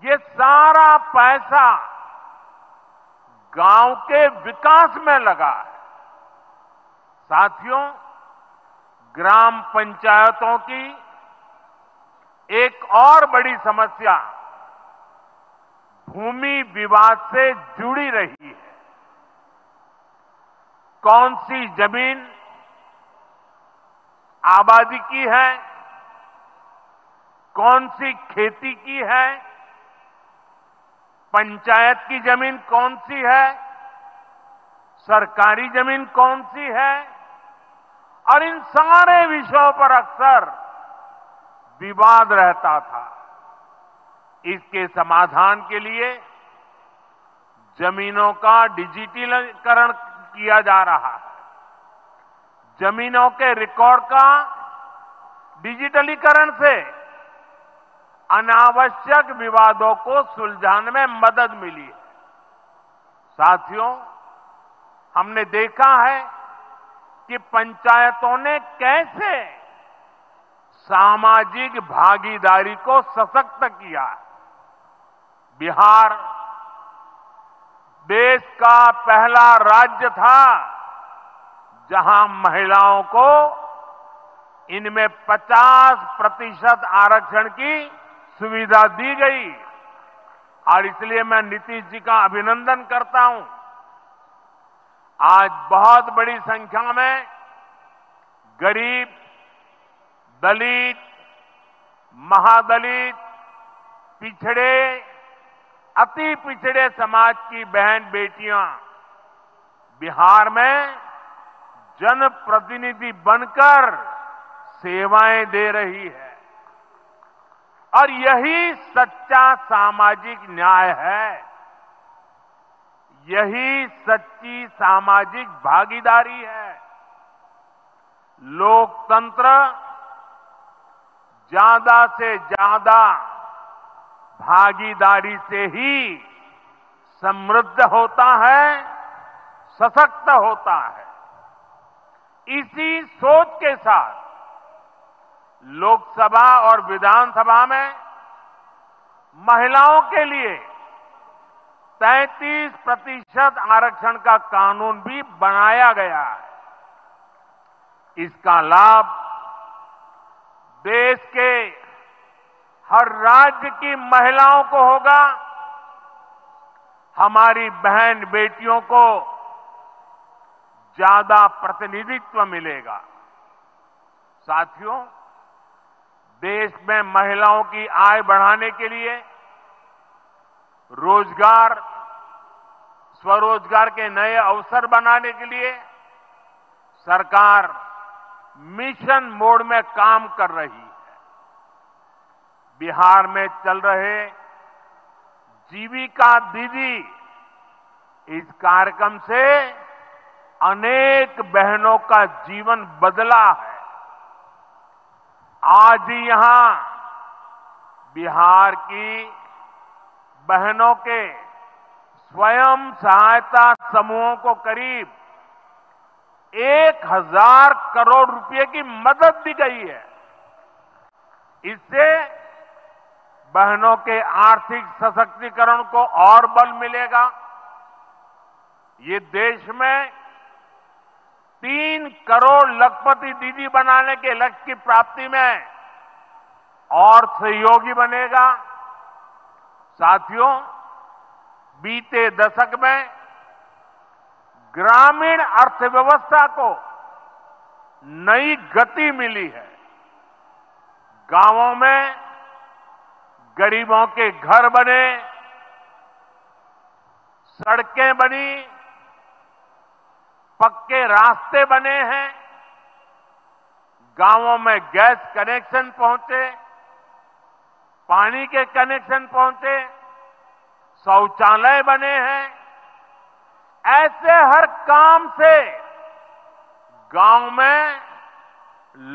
ये सारा पैसा गांव के विकास में लगा है। साथियों, ग्राम पंचायतों की एक और बड़ी समस्या भूमि विवाद से जुड़ी रही है। कौन सी जमीन आबादी की है, कौन सी खेती की है, पंचायत की जमीन कौन सी है, सरकारी जमीन कौन सी है, और इन सारे विषयों पर अक्सर विवाद रहता था। इसके समाधान के लिए जमीनों का डिजिटलीकरण किया जा रहा है। जमीनों के रिकॉर्ड का डिजिटलीकरण से अनावश्यक विवादों को सुलझाने में मदद मिली है। साथियों, हमने देखा है कि पंचायतों ने कैसे सामाजिक भागीदारी को सशक्त किया है। बिहार देश का पहला राज्य था जहां महिलाओं को इनमें 50% आरक्षण की सुविधा दी गई, और इसलिए मैं नीतीश जी का अभिनंदन करता हूं। आज बहुत बड़ी संख्या में गरीब, दलित, महादलित, पिछड़े, अति पिछड़े समाज की बहन बेटियां बिहार में जनप्रतिनिधि बनकर सेवाएं दे रही है, और यही सच्चा सामाजिक न्याय है। यही सच्ची सामाजिक भागीदारी है। लोकतंत्र ज्यादा से ज्यादा भागीदारी से ही समृद्ध होता है, सशक्त होता है। इसी सोच के साथ लोकसभा और विधानसभा में महिलाओं के लिए 33% आरक्षण का कानून भी बनाया गया है। इसका लाभ देश के हर राज्य की महिलाओं को होगा। हमारी बहन बेटियों को ज्यादा प्रतिनिधित्व मिलेगा। साथियों, देश में महिलाओं की आय बढ़ाने के लिए रोजगार, स्वरोजगार के नए अवसर बनाने के लिए सरकार मिशन मोड में काम कर रही है। बिहार में चल रहे जीविका दीदी इस कार्यक्रम से अनेक बहनों का जीवन बदला है। आज ही यहां बिहार की बहनों के स्वयं सहायता समूहों को करीब 1000 करोड़ रुपए की मदद दी गई है। इससे बहनों के आर्थिक सशक्तिकरण को और बल मिलेगा। ये देश में 3 करोड़ लखपति दीदी बनाने के लक्ष्य की प्राप्ति में और सहयोगी बनेगा। साथियों, बीते दशक में ग्रामीण अर्थव्यवस्था को नई गति मिली है। गांवों में गरीबों के घर बने, सड़कें बनी, पक्के रास्ते बने हैं, गांवों में गैस कनेक्शन पहुंचे, पानी के कनेक्शन पहुंचे, शौचालय बने हैं। ऐसे हर काम से गांव में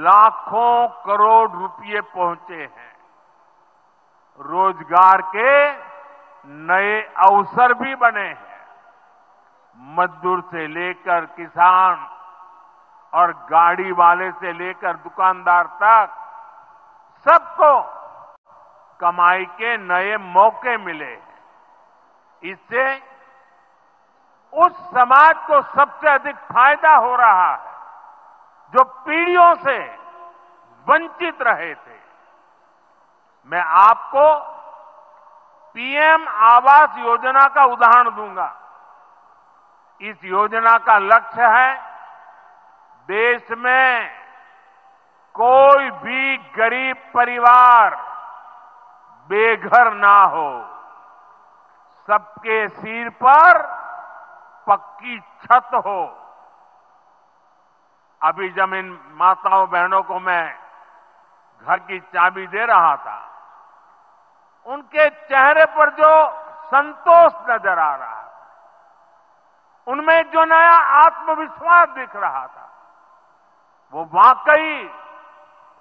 लाखों करोड़ रुपए पहुंचे हैं। रोजगार के नए अवसर भी बने हैं। मजदूर से लेकर किसान और गाड़ी वाले से लेकर दुकानदार तक सबको कमाई के नए मौके मिले हैं। इससे उस समाज को सबसे अधिक फायदा हो रहा है जो पीढ़ियों से वंचित रहे थे। मैं आपको पीएम आवास योजना का उदाहरण दूंगा। इस योजना का लक्ष्य है देश में कोई भी गरीब परिवार बेघर ना हो, सबके सिर पर पक्की छत हो। अभी जब इन माताओं बहनों को मैं घर की चाबी दे रहा था, उनके चेहरे पर जो संतोष नजर आ रहा था, उनमें जो नया आत्मविश्वास दिख रहा था, वो वाकई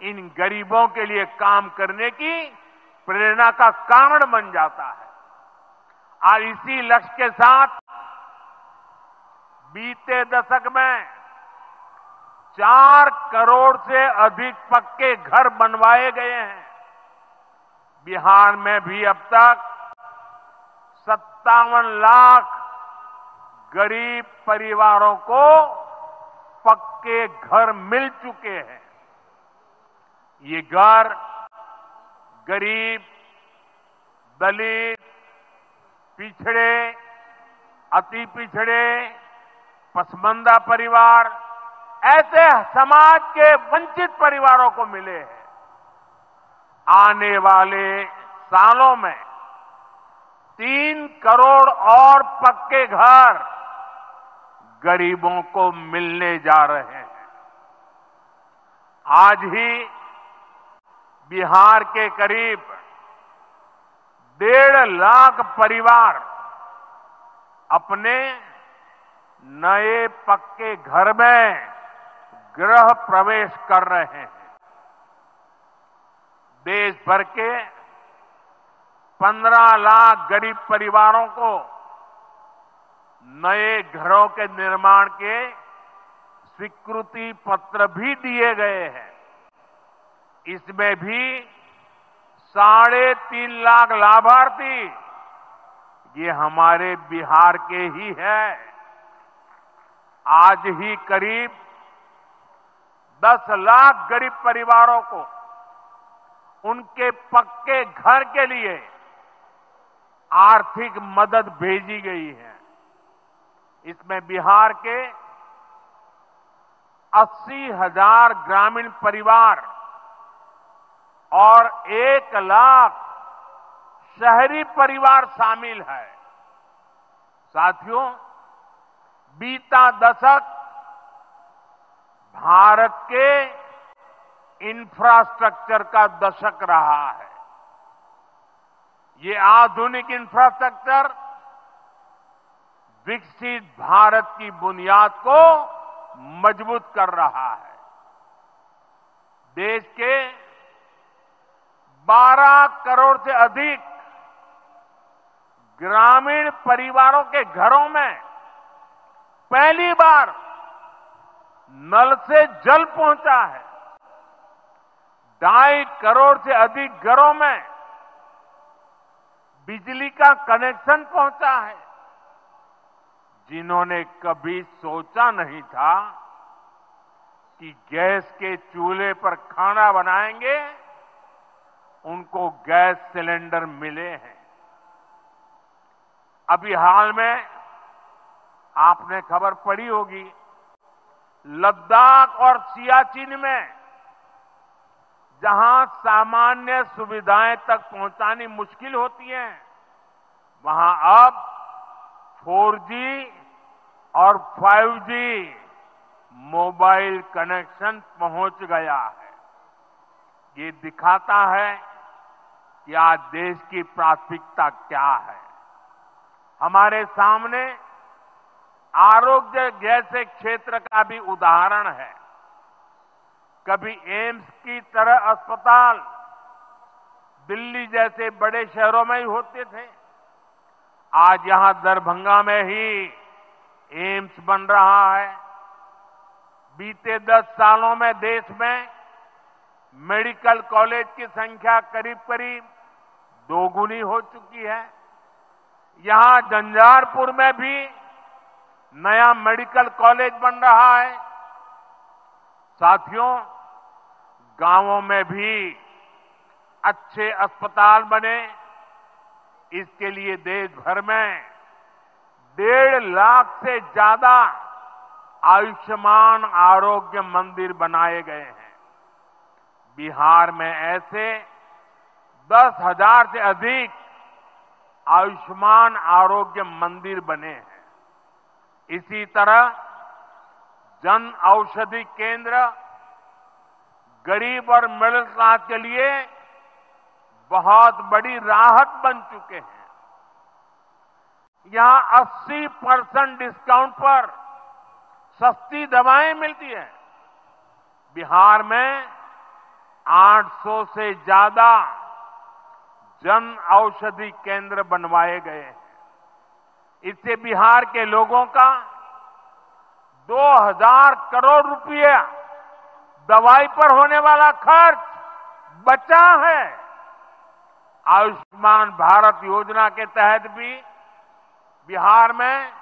इन गरीबों के लिए काम करने की प्रेरणा का कारण बन जाता है। और इसी लक्ष्य के साथ बीते दशक में 4 करोड़ से अधिक पक्के घर बनवाए गए हैं। बिहार में भी अब तक 57 लाख गरीब परिवारों को पक्के घर मिल चुके हैं। ये घर गरीब, दलित, पिछड़े, अति पिछड़े, पसमानदा परिवार, ऐसे समाज के वंचित परिवारों को मिले हैं। आने वाले सालों में 3 करोड़ और पक्के घर गरीबों को मिलने जा रहे हैं। आज ही बिहार के करीब 1.5 लाख परिवार अपने नए पक्के घर में गृह प्रवेश कर रहे हैं। देश भर के 15 लाख गरीब परिवारों को नए घरों के निर्माण के स्वीकृति पत्र भी दिए गए हैं। इसमें भी 3.5 लाख लाभार्थी ये हमारे बिहार के ही हैं। आज ही करीब 10 लाख गरीब परिवारों को उनके पक्के घर के लिए आर्थिक मदद भेजी गई है। इसमें बिहार के 80,000 ग्रामीण परिवार और 1 लाख शहरी परिवार शामिल है। साथियों, बीता दशक भारत के इंफ्रास्ट्रक्चर का दशक रहा है। ये आधुनिक इंफ्रास्ट्रक्चर विकसित भारत की बुनियाद को मजबूत कर रहा है। देश के 12 करोड़ से अधिक ग्रामीण परिवारों के घरों में पहली बार नल से जल पहुंचा है। 2.5 करोड़ से अधिक घरों में बिजली का कनेक्शन पहुंचा है। जिन्होंने कभी सोचा नहीं था कि गैस के चूल्हे पर खाना बनाएंगे, उनको गैस सिलेंडर मिले हैं। अभी हाल में आपने खबर पढ़ी होगी, लद्दाख और सियाचिन में जहां सामान्य सुविधाएं तक पहुंचानी मुश्किल होती हैं, वहां अब 4G और 5G मोबाइल कनेक्शन पहुंच गया है। ये दिखाता है कि आज देश की प्राथमिकता क्या है। हमारे सामने आरोग्य जैसे क्षेत्र का भी उदाहरण है। कभी एम्स की तरह अस्पताल दिल्ली जैसे बड़े शहरों में ही होते थे, आज यहां दरभंगा में ही एम्स बन रहा है। बीते 10 सालों में देश में मेडिकल कॉलेज की संख्या करीब करीब दोगुनी हो चुकी है। यहां झंझारपुर में भी नया मेडिकल कॉलेज बन रहा है। साथियों, गांवों में भी अच्छे अस्पताल बने, इसके लिए देश भर में 1.5 लाख से ज्यादा आयुष्मान आरोग्य मंदिर बनाए गए हैं। बिहार में ऐसे 10,000 से अधिक आयुष्मान आरोग्य मंदिर बने हैं। इसी तरह जन औषधि केंद्र गरीब और मिडिल क्लास के लिए बहुत बड़ी राहत बन चुके हैं। यहां 80% डिस्काउंट पर सस्ती दवाएं मिलती हैं। बिहार में 800 से ज्यादा जन औषधि केंद्र बनवाए गए हैं। इससे बिहार के लोगों का 2,000 करोड़ रुपया दवाई पर होने वाला खर्च बचा है। आयुष्मान भारत योजना के तहत भी बिहार में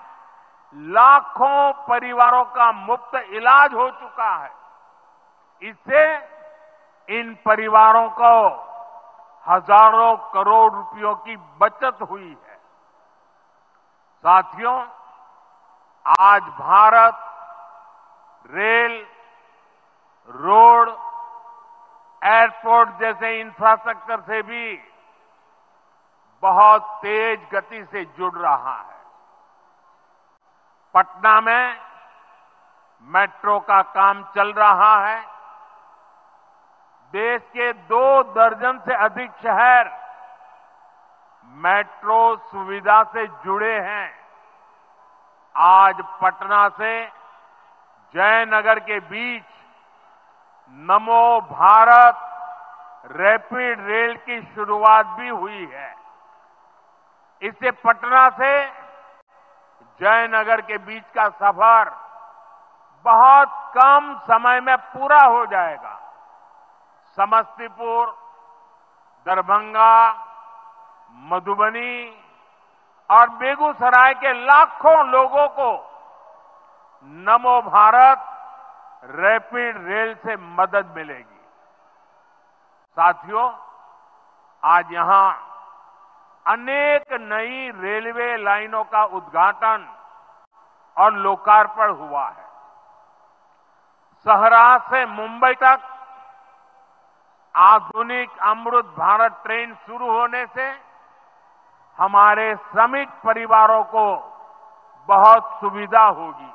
लाखों परिवारों का मुफ्त इलाज हो चुका है। इससे इन परिवारों को हजारों करोड़ रुपयों की बचत हुई है। साथियों, आज भारत रेल, रोड, एयरपोर्ट जैसे इंफ्रास्ट्रक्चर से भी बहुत तेज गति से जुड़ रहा है। पटना में मेट्रो का काम चल रहा है। देश के 2 दर्जन से अधिक शहर मेट्रो सुविधा से जुड़े हैं। आज पटना से जयनगर के बीच नमो भारत रैपिड रेल की शुरुआत भी हुई है। इससे पटना से जयनगर के बीच का सफर बहुत कम समय में पूरा हो जाएगा। समस्तीपुर, दरभंगा, मधुबनी और बेगूसराय के लाखों लोगों को नमो भारत रैपिड रेल से मदद मिलेगी। साथियों, आज यहां अनेक नई रेलवे लाइनों का उद्घाटन और लोकार्पण हुआ है। सहरा से मुंबई तक आधुनिक अमृत भारत ट्रेन शुरू होने से हमारे श्रमिक परिवारों को बहुत सुविधा होगी।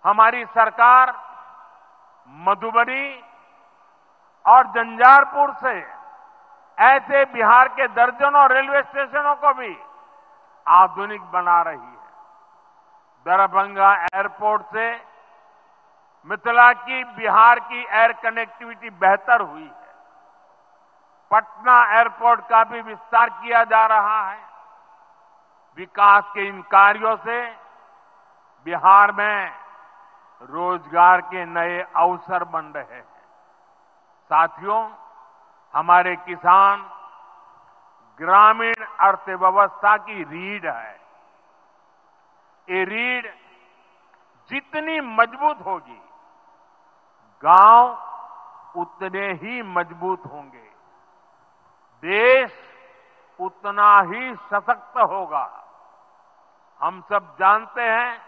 हमारी सरकार मधुबनी और झंझारपुर से ऐसे बिहार के दर्जनों रेलवे स्टेशनों को भी आधुनिक बना रही है। दरभंगा एयरपोर्ट से मिथिला की बिहार की एयर कनेक्टिविटी बेहतर हुई है। पटना एयरपोर्ट का भी विस्तार किया जा रहा है। विकास के इन कार्यों से बिहार में रोजगार के नए अवसर बन रहे हैं। साथियों, हमारे किसान ग्रामीण अर्थव्यवस्था की रीढ़ है। ये रीढ़ जितनी मजबूत होगी, गांव उतने ही मजबूत होंगे, देश उतना ही सशक्त होगा। हम सब जानते हैं,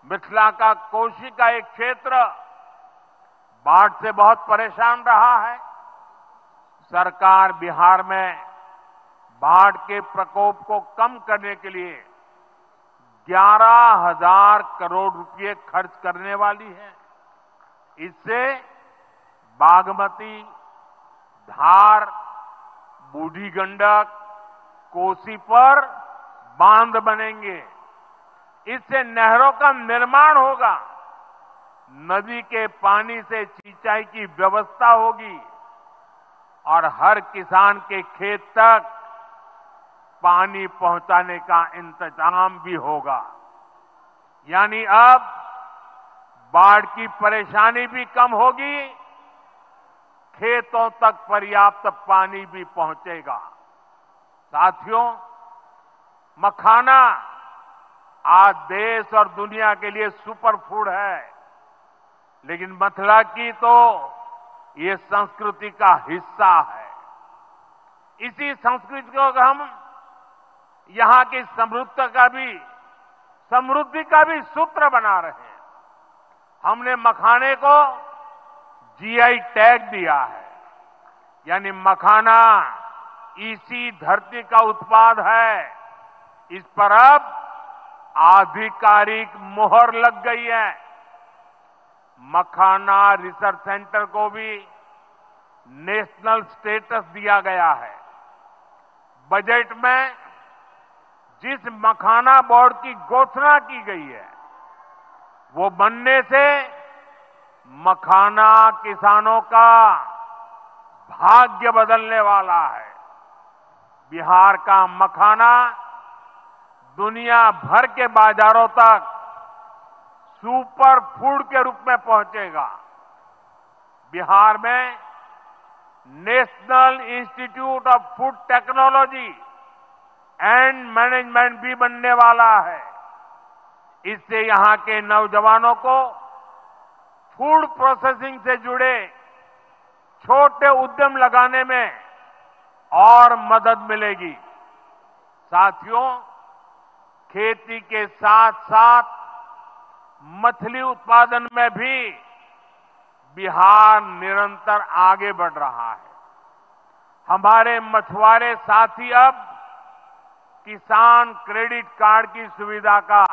मिथिला का कोशी का एक क्षेत्र बाढ़ से बहुत परेशान रहा है। सरकार बिहार में बाढ़ के प्रकोप को कम करने के लिए 11,000 करोड़ रुपए खर्च करने वाली है। इससे बागमती, धार, बूढ़ी गंडक, कोसी पर बांध बनेंगे। इससे नहरों का निर्माण होगा, नदी के पानी से सिंचाई की व्यवस्था होगी और हर किसान के खेत तक पानी पहुंचाने का इंतजाम भी होगा। यानी अब बाढ़ की परेशानी भी कम होगी खेतों तक पर्याप्त पानी भी पहुंचेगा। साथियों, मखाना आज देश और दुनिया के लिए सुपर फूड है, लेकिन मिथिला की तो ये संस्कृति का हिस्सा है। इसी संस्कृति को हम यहां की समृद्धि का भी सूत्र बना रहे हैं। हमने मखाने को जीआई टैग दिया है, यानी मखाना इसी धरती का उत्पाद है। इस पर अब आधिकारिक मोहर लग गई है। मखाना रिसर्च सेंटर को भी नेशनल स्टेटस दिया गया है। बजट में जिस मखाना बोर्ड की घोषणा की गई है, वो बनने से मखाना किसानों का भाग्य बदलने वाला है। बिहार का मखाना दुनिया भर के बाजारों तक सुपर फूड के रूप में पहुंचेगा। बिहार में national institute of food technology and management भी बनने वाला है। इससे यहां के नौजवानों को फूड प्रोसेसिंग से जुड़े छोटे उद्यम लगाने में और मदद मिलेगी। साथियों, खेती के साथ साथ मछली उत्पादन में भी बिहार निरंतर आगे बढ़ रहा है। हमारे मछुआरे साथी अब किसान क्रेडिट कार्ड की सुविधा का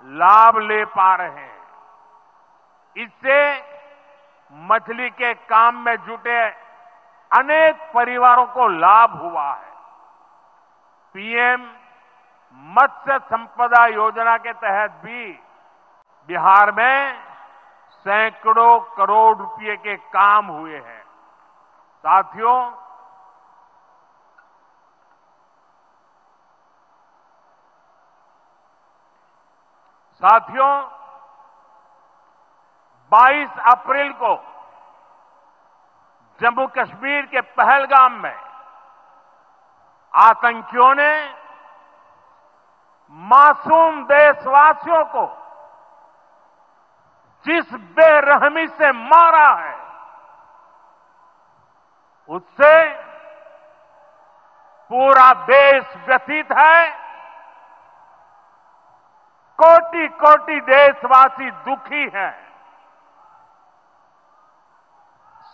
लाभ ले पा रहे हैं। इससे मछली के काम में जुटे अनेक परिवारों को लाभ हुआ है। पीएम मत्स्य संपदा योजना के तहत भी बिहार में सैकड़ों करोड़ रुपए के काम हुए हैं। साथियों, 22 अप्रैल को जम्मू कश्मीर के पहलगाम में आतंकियों ने मासूम देशवासियों को जिस बेरहमी से मारा है, उससे पूरा देश व्यथित है। कोटि कोटि देशवासी दुखी हैं।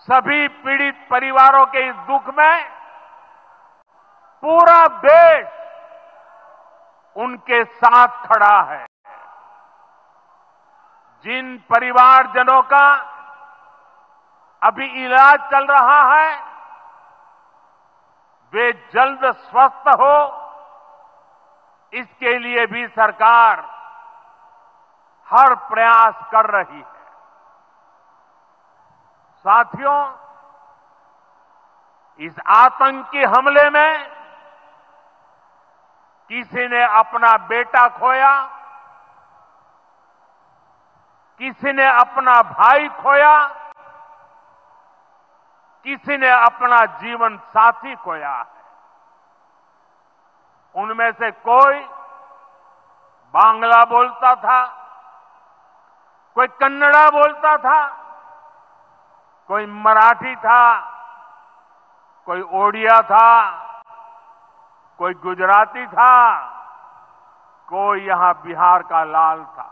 सभी पीड़ित परिवारों के इस दुख में पूरा देश उनके साथ खड़ा है। जिन परिवारजनों का अभी इलाज चल रहा है, वे जल्द स्वस्थ हो, इसके लिए भी सरकार हर प्रयास कर रही है। साथियों, इस आतंकी हमले में किसी ने अपना बेटा खोया, किसी ने अपना भाई खोया, किसी ने अपना जीवन साथी खोया है। उनमें से कोई बांग्ला बोलता था, कोई कन्नड़ा बोलता था, कोई मराठी था, कोई ओडिया था, कोई गुजराती था, कोई यहां बिहार का लाल था।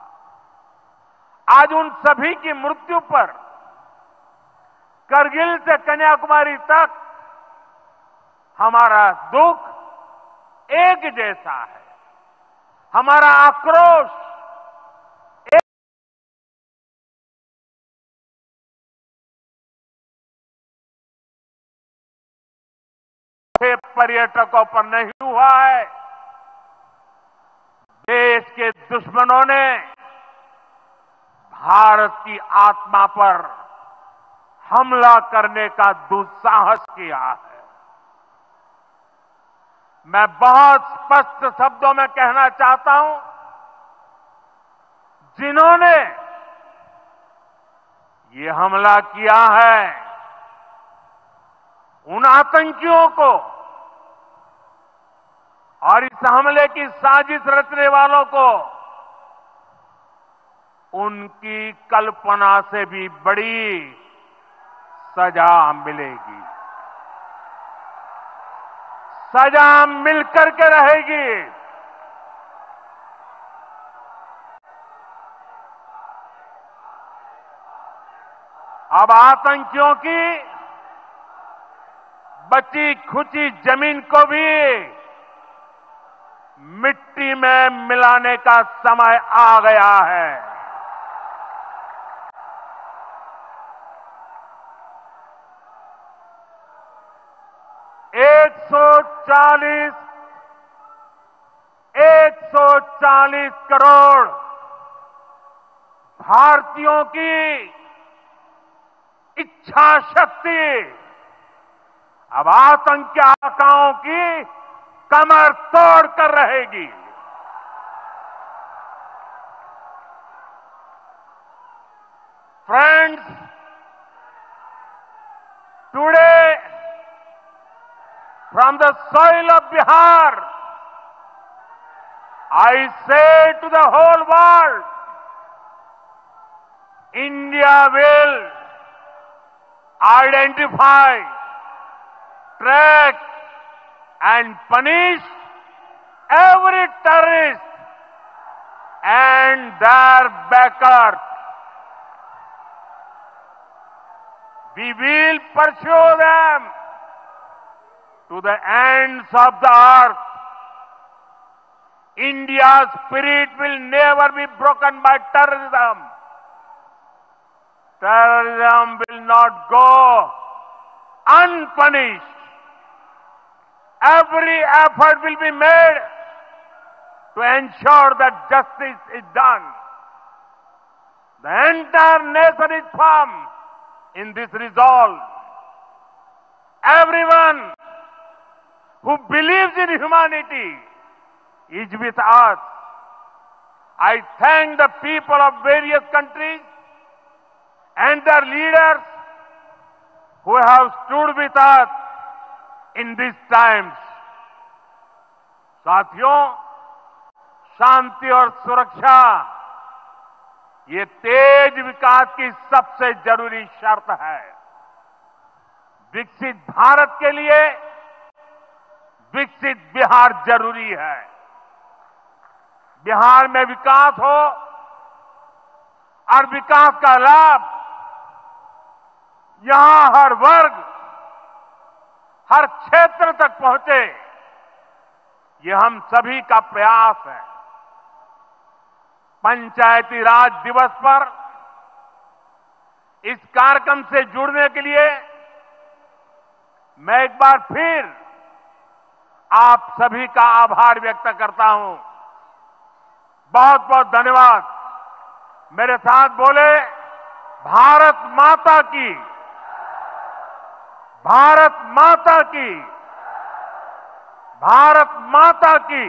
आज उन सभी की मृत्यु पर करगिल से कन्याकुमारी तक हमारा दुख एक जैसा है। हमारा आक्रोश पर्यटकों पर नहीं हुआ है। देश के दुश्मनों ने भारत की आत्मा पर हमला करने का दुस्साहस किया है। मैं बहुत स्पष्ट शब्दों में कहना चाहता हूं, जिन्होंने ये हमला किया है, उन आतंकियों को और इस हमले की साजिश रचने वालों को उनकी कल्पना से भी बड़ी सजा मिलेगी। सजा मिलकर के रहेगी। अब आतंकियों की बची खुची जमीन को भी मिट्टी में मिलाने का समय आ गया है। एक सौ चालीस करोड़ भारतीयों की इच्छा शक्ति अब आतंकी आकाओं की कमर तोड़ कर रहेगी। Friends, today from the soil of Bihar, I say to the whole world, India will identify, track and punish every terrorist and their backers. We will pursue them to the ends of the earth. India's spirit will never be broken by terrorism. Terrorism will not go unpunished. Every effort will be made to ensure that justice is done. The entire nation is firm in this resolve. Everyone who believes in humanity is with us. I thank the people of various countries and their leaders who have stood with us in these times. साथियों, शांति और सुरक्षा ये तेज विकास की सबसे जरूरी शर्त है। विकसित भारत के लिए विकसित बिहार जरूरी है। बिहार में विकास हो और विकास का लाभ यहां हर वर्ग, हर क्षेत्र तक पहुंचे, ये हम सभी का प्रयास है। पंचायती राज दिवस पर इस कार्यक्रम से जुड़ने के लिए मैं एक बार फिर आप सभी का आभार व्यक्त करता हूं। बहुत बहुत धन्यवाद। मेरे साथ बोले, भारत माता की, भारत माता की, भारत माता की।